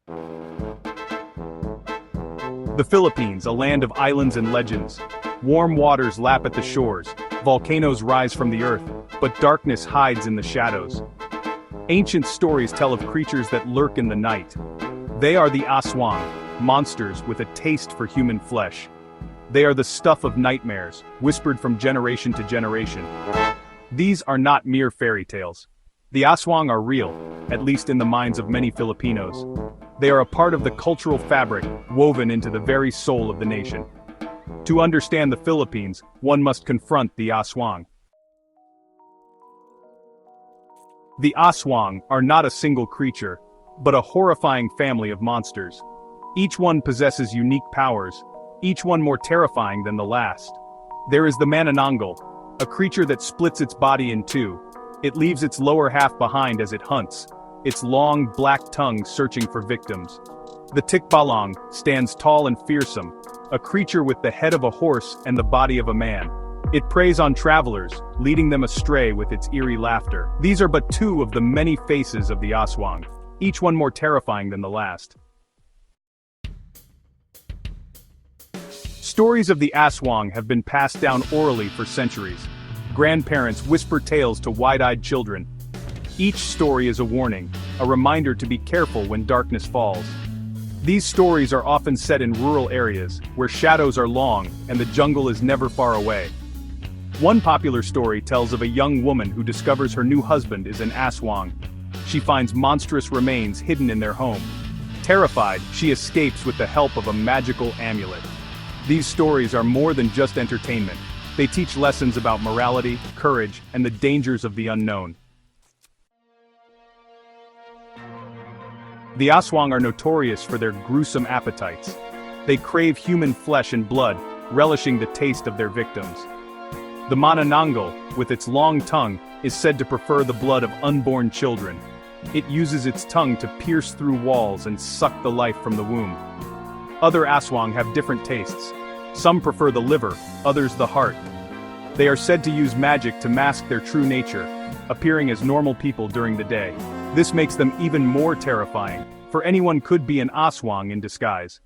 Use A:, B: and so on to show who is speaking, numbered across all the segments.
A: The Philippines, a land of islands and legends. Warm waters lap at the shores, volcanoes rise from the earth, but darkness hides in the shadows. Ancient stories tell of creatures that lurk in the night. They are the aswang, monsters with a taste for human flesh. They are the stuff of nightmares, whispered from generation to generation. These are not mere fairy tales. The aswang are real, at least in the minds of many Filipinos. They are a part of the cultural fabric, woven into the very soul of the nation. To understand the Philippines, one must confront the aswang. The aswang are not a single creature, but a horrifying family of monsters. Each one possesses unique powers, each one more terrifying than the last. There is the manananggal, a creature that splits its body in two. It leaves its lower half behind as it hunts, its long, black tongue searching for victims. The tikbalang stands tall and fearsome, a creature with the head of a horse and the body of a man. It preys on travelers, leading them astray with its eerie laughter. These are but two of the many faces of the aswang, each one more terrifying than the last. Stories of the aswang have been passed down orally for centuries. Grandparents whisper tales to wide-eyed children. Each story is a warning, a reminder to be careful when darkness falls. These stories are often set in rural areas, where shadows are long and the jungle is never far away. One popular story tells of a young woman who discovers her new husband is an aswang. She finds monstrous remains hidden in their home. Terrified, she escapes with the help of a magical amulet. These stories are more than just entertainment. They teach lessons about morality, courage, and the dangers of the unknown. The aswang are notorious for their gruesome appetites. They crave human flesh and blood, relishing the taste of their victims. The manananggal, with its long tongue, is said to prefer the blood of unborn children. It uses its tongue to pierce through walls and suck the life from the womb. Other aswang have different tastes. Some prefer the liver, others the heart. They are said to use magic to mask their true nature, appearing as normal people during the day. This makes them even more terrifying, for anyone could be an aswang in disguise.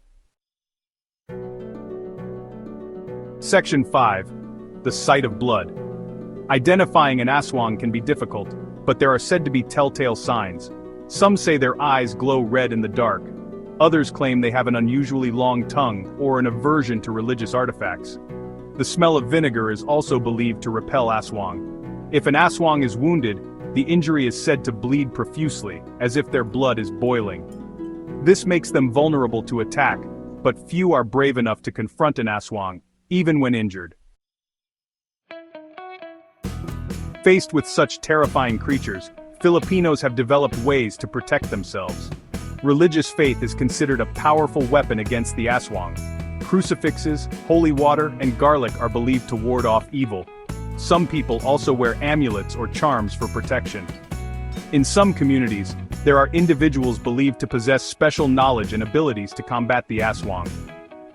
A: Section 5. The sight of blood. Identifying an aswang can be difficult, but there are said to be telltale signs. Some say their eyes glow red in the dark. Others claim they have an unusually long tongue or an aversion to religious artifacts. The smell of vinegar is also believed to repel aswang. If an aswang is wounded, the injury is said to bleed profusely, as if their blood is boiling. This makes them vulnerable to attack, but few are brave enough to confront an aswang, even when injured. Faced with such terrifying creatures, Filipinos have developed ways to protect themselves. Religious faith is considered a powerful weapon against the aswang. Crucifixes, holy water, and garlic are believed to ward off evil. Some people also wear amulets or charms for protection. In some communities, there are individuals believed to possess special knowledge and abilities to combat the aswang.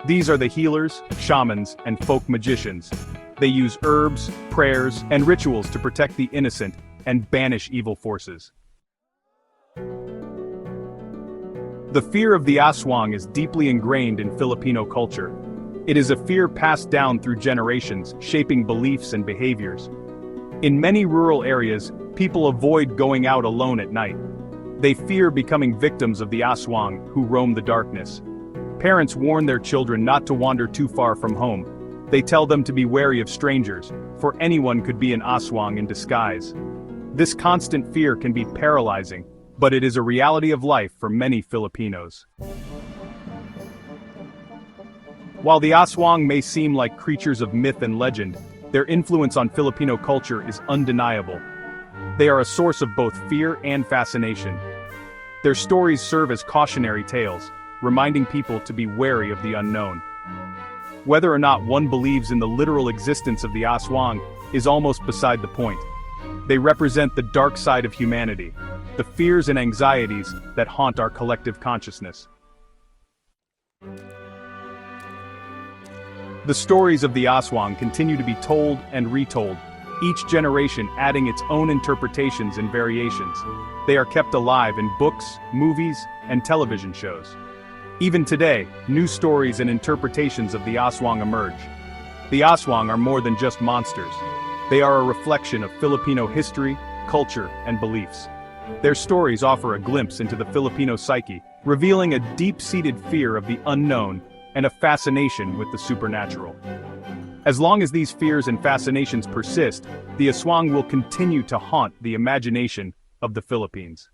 A: These are the healers, shamans, and folk magicians. They use herbs, prayers, and rituals to protect the innocent and banish evil forces. The fear of the aswang is deeply ingrained in Filipino culture. It is a fear passed down through generations, shaping beliefs and behaviors. In many rural areas, people avoid going out alone at night. They fear becoming victims of the aswang, who roam the darkness. Parents warn their children not to wander too far from home. They tell them to be wary of strangers, for anyone could be an aswang in disguise. This constant fear can be paralyzing, but it is a reality of life for many Filipinos. While the aswang may seem like creatures of myth and legend, their influence on Filipino culture is undeniable. They are a source of both fear and fascination. Their stories serve as cautionary tales, reminding people to be wary of the unknown. Whether or not one believes in the literal existence of the aswang is almost beside the point. They represent the dark side of humanity, the fears and anxieties that haunt our collective consciousness. The stories of the aswang continue to be told and retold, each generation adding its own interpretations and variations. They are kept alive in books, movies, and television shows. Even today, new stories and interpretations of the aswang emerge. The aswang are more than just monsters. They are a reflection of Filipino history, culture, and beliefs. Their stories offer a glimpse into the Filipino psyche, revealing a deep-seated fear of the unknown and a fascination with the supernatural. As long as these fears and fascinations persist, the aswang will continue to haunt the imagination of the Philippines.